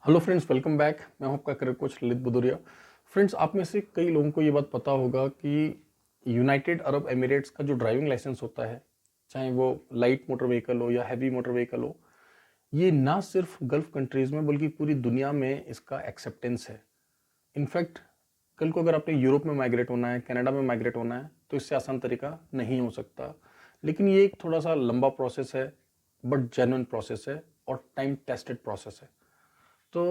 Hello friends, welcome back. मैं हूं आपका career coach Lalit Bhadauria. Friends, आप में से कई लोगों को ये बात पता होगा कि यूनाइटेड अरब एमिरेट्स का जो ड्राइविंग लाइसेंस होता है, चाहे वो लाइट मोटर व्हीकल हो या हैवी मोटर व्हीकल हो, ये ना सिर्फ गल्फ कंट्रीज में बल्कि पूरी दुनिया में इसका एक्सेप्टेंस है। इनफैक्ट कल को अगर आपने यूरोप में माइग्रेट होना है, कनाडा में माइग्रेट होना है, तो इससे आसान तरीका नहीं हो सकता। लेकिन ये एक थोड़ा सा लंबा प्रोसेस है, बट जेन्युइन प्रोसेस है और टाइम टेस्टेड प्रोसेस है। तो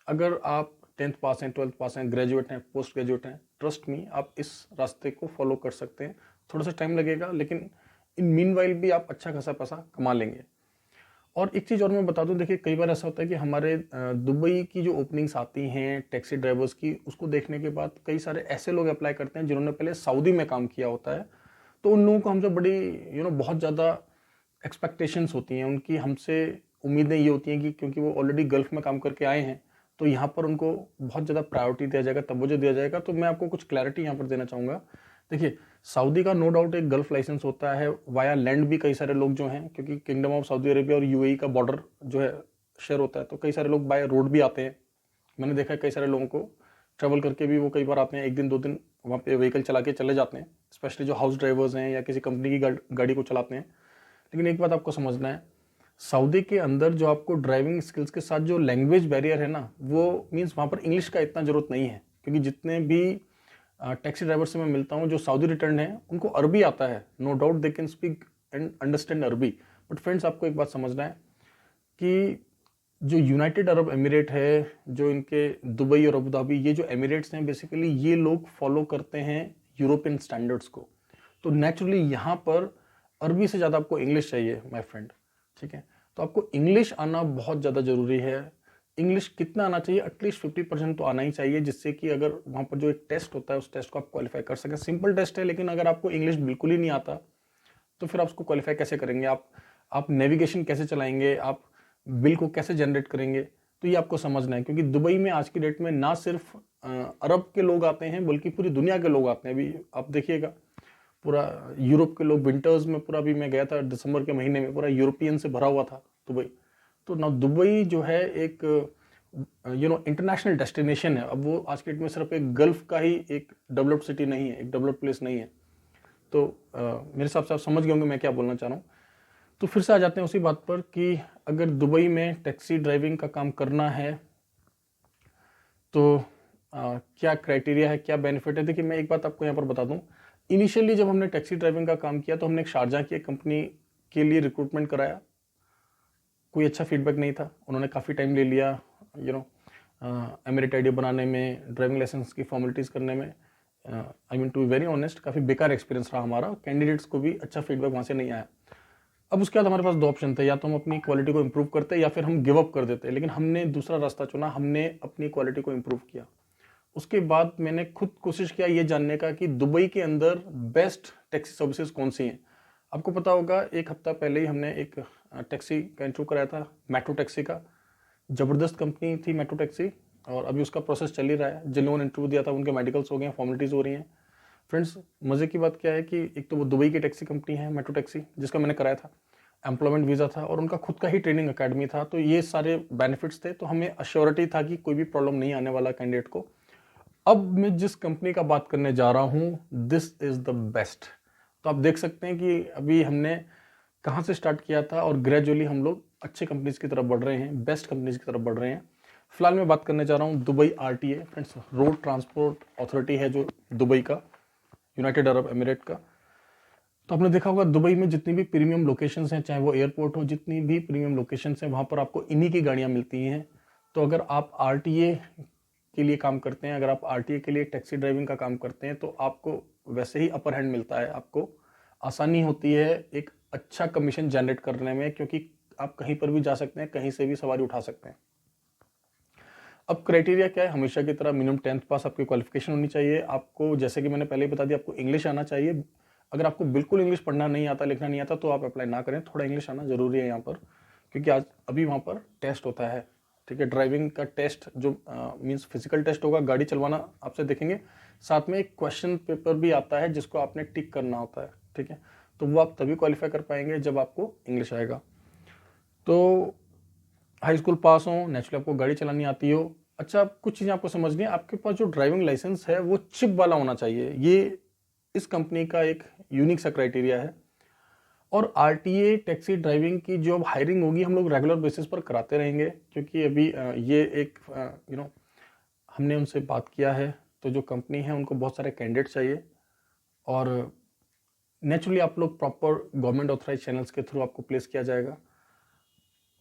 अगर आप 10th पास हैं, 12th पास हैं, ग्रेजुएट हैं, पोस्ट ग्रेजुएट हैं, ट्रस्ट मी, आप इस रास्ते को फॉलो कर सकते हैं। थोड़ा सा टाइम लगेगा, लेकिन इन मीनवाइल भी आप अच्छा खासा पैसा कमा लेंगे। और एक चीज़ और मैं बता दूं, देखिए कई बार ऐसा होता है कि हमारे दुबई की जो ओपनिंग्स आती हैं टैक्सी ड्राइवर्स की, उसको देखने के बाद कई सारे ऐसे लोग अप्लाई करते हैं जिन्होंने पहले सऊदी में काम किया होता है। तो उन लोगों को हमसे बड़ी बहुत ज़्यादा एक्सपेक्टेशंस होती हैं, उनकी हमसे उम्मीदें ये होती हैं कि क्योंकि वो ऑलरेडी गल्फ में काम करके आए हैं, तो यहाँ पर उनको बहुत ज़्यादा प्रायोरिटी दिया जाएगा, तवज्जो दिया जाएगा। तो मैं आपको कुछ क्लैरिटी यहाँ पर देना चाहूँगा। देखिए, सऊदी का नो डाउट एक गल्फ लाइसेंस होता है। वाया लैंड भी कई सारे लोग जो हैं, क्योंकि किंगडम ऑफ सऊदी अरेबिया और यूएई का बॉर्डर जो है शेयर होता है, तो कई सारे लोग बाय रोड भी आते हैं। मैंने देखा है कई सारे लोगों को ट्रेवल करके भी वो कई बार आते हैं, एक दिन दो दिन वहाँ पे व्हीकल चला के चले जाते हैं, स्पेशली जो हाउस ड्राइवर्स हैं या किसी कंपनी की गाड़ी को चलाते हैं। लेकिन एक बात आपको समझना है, सऊदी के अंदर जो आपको ड्राइविंग स्किल्स के साथ जो लैंग्वेज बैरियर है ना, वो मीन्स वहाँ पर इंग्लिश का इतना ज़रूरत नहीं है। क्योंकि जितने भी टैक्सी ड्राइवर से मैं मिलता हूँ जो सऊदी रिटर्न है, उनको अरबी आता है। No doubt they can speak and understand Arabi. But friends, आपको एक बात समझना है कि जो यूनाइटेड अरब एमिरेट है, जो इनके दुबई और अबू धाबी, ये जो एमिरेट्स हैं, बेसिकली ये लोग फॉलो करते हैं यूरोपियन स्टैंडर्ड्स को। तो नेचुरली यहाँ पर अरबी से ज़्यादा आपको इंग्लिश चाहिए माय फ्रेंड। ठीक है, तो आपको इंग्लिश आना बहुत ज़्यादा ज़रूरी है। इंग्लिश कितना आना चाहिए? एटलीस्ट 50% तो आना ही चाहिए, जिससे कि अगर वहाँ पर जो एक टेस्ट होता है उस टेस्ट को आप क्वालिफाई कर सकें। सिंपल टेस्ट है, लेकिन अगर आपको इंग्लिश बिल्कुल ही नहीं आता तो फिर आप उसको क्वालिफाई कैसे करेंगे? आप नेविगेशन कैसे चलाएंगे? आप बिल को कैसे जनरेट करेंगे? तो ये आपको समझना है, क्योंकि दुबई में आज की डेट में ना सिर्फ अरब के लोग आते हैं बल्कि पूरी दुनिया के लोग आते हैं। अभी आप देखिएगा, पूरा यूरोप के लोग विंटर्स में, पूरा, अभी मैं गया था दिसंबर के महीने में, पूरा यूरोपियन से भरा हुआ था दुबई। तो ना दुबई जो है एक इंटरनेशनल डेस्टिनेशन है। अब वो आज के डेट में सिर्फ एक गल्फ का ही एक डेवलप्ड सिटी नहीं है, एक डेवलप्ड प्लेस नहीं है। तो मेरे हिसाब से आप समझ गए होंगे मैं क्या बोलना चाह रहा हूँ। तो फिर से आ जाते हैं उसी बात पर कि अगर दुबई में टैक्सी ड्राइविंग का काम करना है तो क्या क्राइटेरिया है, क्या बेनिफिट है? देखिए, मैं एक बात आपको यहाँ पर बता दूँ। इनिशियली जब हमने टैक्सी ड्राइविंग का काम किया तो हमने एक शारजा की एक कंपनी के लिए रिक्रूटमेंट कराया। कोई अच्छा फीडबैक नहीं था, उन्होंने काफ़ी टाइम ले लिया एमिरेट आईडी बनाने में, ड्राइविंग लाइसेंस की फॉर्मेलिटीज़ करने में। I mean to be very honest, काफ़ी बेकार एक्सपीरियंस रहा हमारा। कैंडिडेट्स को भी अच्छा फीडबैक वहाँ से नहीं आया। अब उसके बाद हमारे पास दो ऑप्शन थे, या तो हम अपनी क्वालिटी को इम्प्रूव करते या फिर हम गिव अप कर देते। लेकिन हमने दूसरा रास्ता चुना, हमने अपनी क्वालिटी को इम्प्रूव किया। उसके बाद मैंने खुद कोशिश किया ये जानने का कि दुबई के अंदर बेस्ट टैक्सी सर्विसेज कौन सी हैं। आपको पता होगा, एक हफ्ता पहले ही हमने एक टैक्सी का इंटरव्यू कराया था, मेट्रो टैक्सी का। ज़बरदस्त कंपनी थी मेट्रो टैक्सी, और अभी उसका प्रोसेस चल ही रहा है। जिन लोगों ने इंटरव्यू दिया था उनके मेडिकल्स हो गए हैं, फॉर्मेलिटीज़ हो रही हैं। फ्रेंड्स, मज़े की बात क्या है कि एक तो वो दुबई की टैक्सी कंपनी है मेट्रो टैक्सी, जिसका मैंने कराया था, एम्प्लॉयमेंट वीज़ा था और उनका खुद का ही ट्रेनिंग अकेडमी था। तो ये सारे बेनिफिट्स थे, तो हमें अश्योरिटी था कि कोई भी प्रॉब्लम नहीं आने वाला कैंडिडेट को। अब मैं जिस कंपनी का बात करने जा रहा हूँ, दिस इज़ द बेस्ट। तो आप देख सकते हैं कि अभी हमने कहाँ से स्टार्ट किया था और ग्रेजुअली हम लोग अच्छे कंपनीज की तरफ बढ़ रहे हैं, बेस्ट कंपनीज की तरफ बढ़ रहे हैं। फिलहाल मैं बात करने जा रहा हूँ Dubai RTA. Friends, road transport authority है जो दुबई का, यूनाइटेड अरब एमिरेट का। तो आपने देखा होगा दुबई में जितनी भी प्रीमियम लोकेशंस हैं, चाहे वो एयरपोर्ट हो, जितनी भी प्रीमियम लोकेशंस हैं, वहाँ पर आपको इन्हीं की गाड़ियाँ मिलती हैं। तो अगर आप आरटीए के लिए काम करते हैं, अगर आप आरटीए के लिए टैक्सी ड्राइविंग का काम करते हैं, तो आपको वैसे ही अपर हैंड मिलता है, आपको आसानी होती है एक अच्छा कमीशन जनरेट करने में, क्योंकि आप कहीं पर भी जा सकते हैं, कहीं से भी सवारी उठा सकते हैं। अब क्राइटेरिया क्या है? हमेशा की तरह मिनिमम 10th पास आपकी क्वालिफिकेशन होनी चाहिए। आपको, जैसे कि मैंने पहले ही बता दिया, आपको इंग्लिश आना चाहिए। अगर आपको बिल्कुल इंग्लिश पढ़ना नहीं आता, लिखना नहीं आता, तो आप अप्लाई ना करें। थोड़ा इंग्लिश आना जरूरी है यहाँ पर, क्योंकि आज अभी वहाँ पर टेस्ट होता है। ठीक है, ड्राइविंग का टेस्ट जो मीन्स फिजिकल टेस्ट होगा, गाड़ी चलवाना आपसे देखेंगे, साथ में एक क्वेश्चन पेपर भी आता है जिसको आपने टिक करना होता है। ठीक है, तो वो आप तभी क्वालिफाई कर पाएंगे जब आपको इंग्लिश आएगा। तो हाई स्कूल पास हो, नेचुरली आपको गाड़ी चलानी आती हो। अच्छा, कुछ चीज़ें आपको समझनी है, आपके पास जो ड्राइविंग लाइसेंस है वो चिप वाला होना चाहिए। ये इस कंपनी का एक यूनिक सा क्राइटेरिया है। और आरटीए टैक्सी ड्राइविंग की जो अब हायरिंग होगी हम लोग रेगुलर बेसिस पर कराते रहेंगे, क्योंकि अभी ये एक हमने उनसे बात किया है, तो जो कंपनी है उनको बहुत सारे कैंडिडेट चाहिए। और नेचुरली आप लोग प्रॉपर गवर्नमेंट ऑथराइज चैनल्स के थ्रू आपको प्लेस किया जाएगा।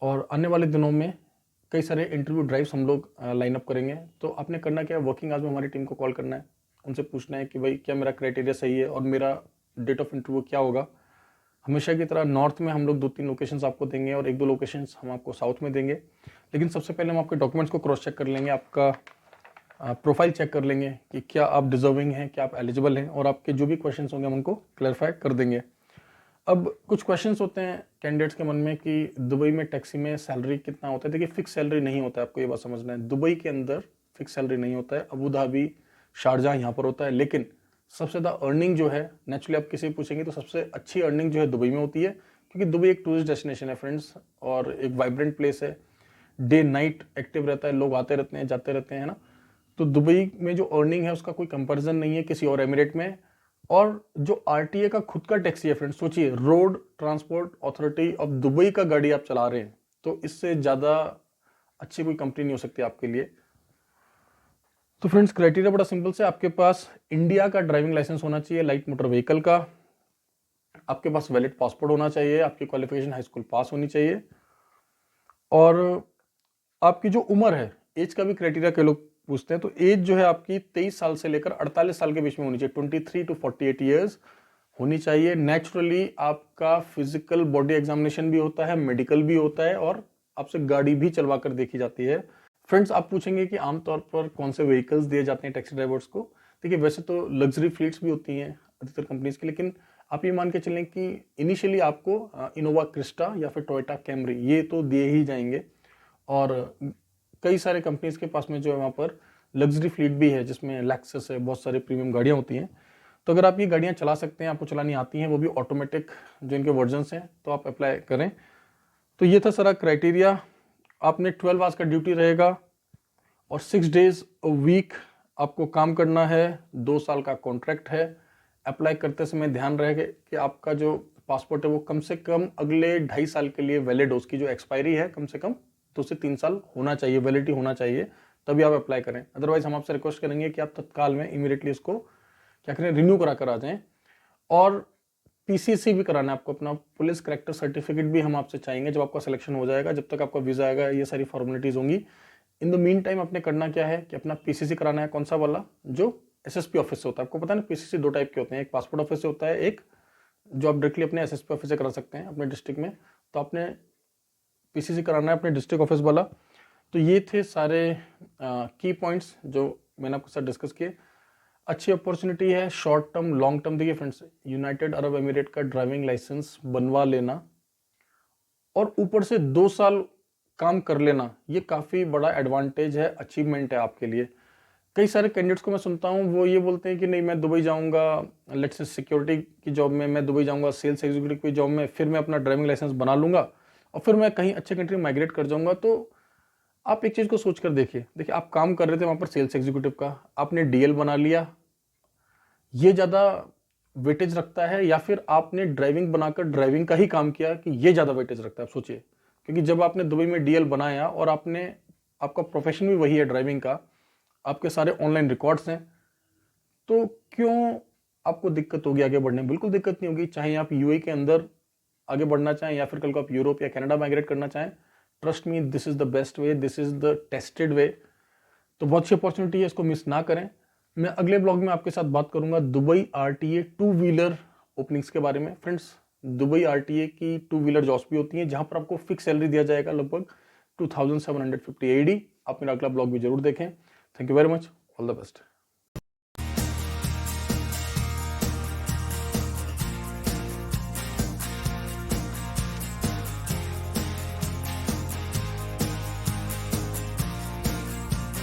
और आने वाले दिनों में कई सारे इंटरव्यू ड्राइव्स हम लोग लाइन अप करेंगे। तो आपने करना क्या है, वर्किंग आवर्स में हमारी टीम को कॉल करना है, उनसे पूछना है कि भाई क्या मेरा क्राइटेरिया सही है और मेरा डेट ऑफ इंटरव्यू क्या होगा। हमेशा की तरह नॉर्थ में हम लोग 2-3 लोकेशंस आपको देंगे और 1-2 लोकेशंस हम आपको साउथ में देंगे। लेकिन सबसे पहले हम आपके डॉक्यूमेंट्स को क्रॉस चेक कर लेंगे, आपका प्रोफाइल चेक कर लेंगे कि क्या आप डिजर्विंग हैं, क्या आप एलिजिबल हैं, और आपके जो भी क्वेश्चंस होंगे हम उनको क्लैरिफाई कर देंगे। अब कुछ क्वेश्चंस होते हैं कैंडिडेट्स के मन में कि दुबई में टैक्सी में सैलरी कितना होता है। देखिए, फिक्स सैलरी नहीं होता है, आपको ये बात समझना है। दुबई के अंदर फिक्स सैलरी नहीं होता है, अबू धाबी, शारजाह यहाँ पर होता है। लेकिन सबसे ज़्यादा अर्निंग जो है, नेचुरली आप किसी पूछेंगे तो सबसे अच्छी अर्निंग जो है दुबई में होती है, क्योंकि दुबई एक टूरिस्ट डेस्टिनेशन है फ्रेंड्स, और एक वाइब्रेंट प्लेस है, डे नाइट एक्टिव रहता है, लोग आते रहते हैं जाते रहते हैं ना। तो दुबई में जो अर्निंग है उसका कोई कंपैरिजन नहीं है किसी और एमिरेट में। और जो आरटीए का खुद का टैक्सी है फ्रेंड्स, सोचिए, road transport authority of Dubai का गाड़ी आप चला रहे हैं, तो इससे ज़्यादा अच्छी कोई कंपनी नहीं हो सकती आपके लिए। तो फ्रेंड्स, क्राइटेरिया बड़ा सिंपल से, आपके पास इंडिया का ड्राइविंग लाइसेंस होना चाहिए लाइट मोटर व्हीकल का, आपके पास वैलिड पासपोर्ट होना चाहिए, आपकी क्वालिफिकेशन हाई स्कूल पास होनी चाहिए, और आपकी जो उम्र है, एज का भी क्राइटेरिया के लोग पूछते हैं, तो एज जो है आपकी 23 साल से लेकर 48 साल के बीच में होनी चाहिए, 23 to 48 ईयर्स होनी चाहिए। नेचुरली आपका फिजिकल बॉडी एग्जामिनेशन भी होता है, मेडिकल भी होता है, और आपसे गाड़ी भी चलवा कर देखी जाती है। फ्रेंड्स, आप पूछेंगे कि आमतौर पर कौन से व्हीकल्स दिए जाते हैं टैक्सी ड्राइवर्स को। देखिए, वैसे तो लग्जरी फ्लीट्स भी होती हैं अधिकतर कंपनीज की, लेकिन आप ये मान के चलें कि इनिशियली आपको इनोवा क्रिस्टा या फिर टोयोटा कैमरी ये तो दिए ही जाएंगे। और कई सारे कंपनीज के पास में जो है वहाँ पर लग्जरी फ्लीट भी है, जिसमें लेक्सस है, बहुत सारी प्रीमियम गाड़ियाँ होती हैं। तो अगर आप ये गाड़ियाँ चला सकते हैं, आपको चलानी आती हैं, वो भी ऑटोमेटिक जो इनके वर्जन्स हैं, तो आप अप्लाई करें। तो ये था सारा क्राइटेरिया। आपने 12 आवर्स का ड्यूटी रहेगा और 6 डेज अ वीक आपको काम करना है। 2 साल का कॉन्ट्रैक्ट है। अप्लाई करते समय ध्यान रहे कि आपका जो पासपोर्ट है वो कम से कम अगले 2.5 साल के लिए वैलिड हो, उसकी जो एक्सपायरी है कम से कम 2 से 3 साल होना चाहिए, वैलिडिटी होना चाहिए, तभी आप अप्लाई करें। अदरवाइज हम आपसे रिक्वेस्ट करेंगे कि आप तत्काल में इमीडिएटली इसको क्या करें, रिन्यू करा कर आ जाएं। और पीसीसी भी कराना है आपको, अपना पुलिस करेक्टर सर्टिफिकेट भी हम आपसे चाहेंगे जब आपका सिलेक्शन हो जाएगा। जब तक आपका वीजा आएगा ये सारी फॉर्मेलिटीज होंगी। इन द मीन टाइम आपने करना क्या है कि अपना पीसीसी कराना है। कौन सा वाला? जो एसएसपी ऑफिस से होता है। आपको पता है ना, पीसीसी 2 टाइप के होते हैं, एक पासपोर्ट ऑफिस से होता है, एक जो आप डायरेक्टली अपने एसएसपी ऑफिस से करा सकते हैं अपने डिस्ट्रिक्ट में। तो आपने पीसीसी कराना है अपने डिस्ट्रिक्ट ऑफिस वाला। तो ये थे सारे की पॉइंट्स जो मैंने आपके साथ डिस्कस किए। अच्छी अपॉर्चुनिटी है, शॉर्ट टर्म लॉन्ग टर्म। देखिए फ्रेंड्स, यूनाइटेड अरब एमिरेट का ड्राइविंग लाइसेंस बनवा लेना और ऊपर से 2 साल काम कर लेना, ये काफ़ी बड़ा एडवांटेज है, अचीवमेंट है आपके लिए। कई सारे कैंडिडेट्स को मैं सुनता हूँ, वो ये बोलते हैं कि नहीं, मैं दुबई जाऊँगा, लेट्स से सिक्योरिटी की जॉब में, मैं दुबई जाऊँगा सेल्स एग्जीक्यूटिव की जॉब में, फिर मैं अपना ड्राइविंग लाइसेंस बना लूँगा और फिर मैं कहीं अच्छे कंट्री में माइग्रेट कर जाऊँगा। तो आप एक चीज़ को सोच कर देखिए, आप काम कर रहे थे वहाँ पर सेल्स एग्जीक्यूटिव का, आपने डीएल बना लिया, ये ज़्यादा वेटेज रखता है, या फिर आपने ड्राइविंग बनाकर ड्राइविंग का ही काम किया कि ये ज़्यादा वेटेज रखता है? आप सोचिए, क्योंकि जब आपने दुबई में डीएल बनाया और आपने, आपका प्रोफेशन भी वही है ड्राइविंग का, आपके सारे ऑनलाइन रिकॉर्ड्स हैं, तो क्यों आपको दिक्कत होगी आगे बढ़ने में? बिल्कुल दिक्कत नहीं होगी। चाहे आप यूएई के अंदर आगे बढ़ना चाहें या फिर कल को आप यूरोप या कनाडा माइग्रेट करना चाहें, trust me, this is the best way, this is the tested way. तो बहुत अच्छी अपॉर्चुनिटी है, इसको मिस ना करें। मैं अगले ब्लॉग में आपके साथ बात करूंगा दुबई आरटीए 2 व्हीलर ओपनिंग्स के बारे में। फ्रेंड्स, दुबई आरटीए की 2 व्हीलर जॉब्स भी होती हैं जहां पर आपको फिक्स सैलरी दिया जाएगा लगभग 2750 AD। आप मेरा अगला ब्लॉग भी जरूर देखें। Thank you very much, all the best.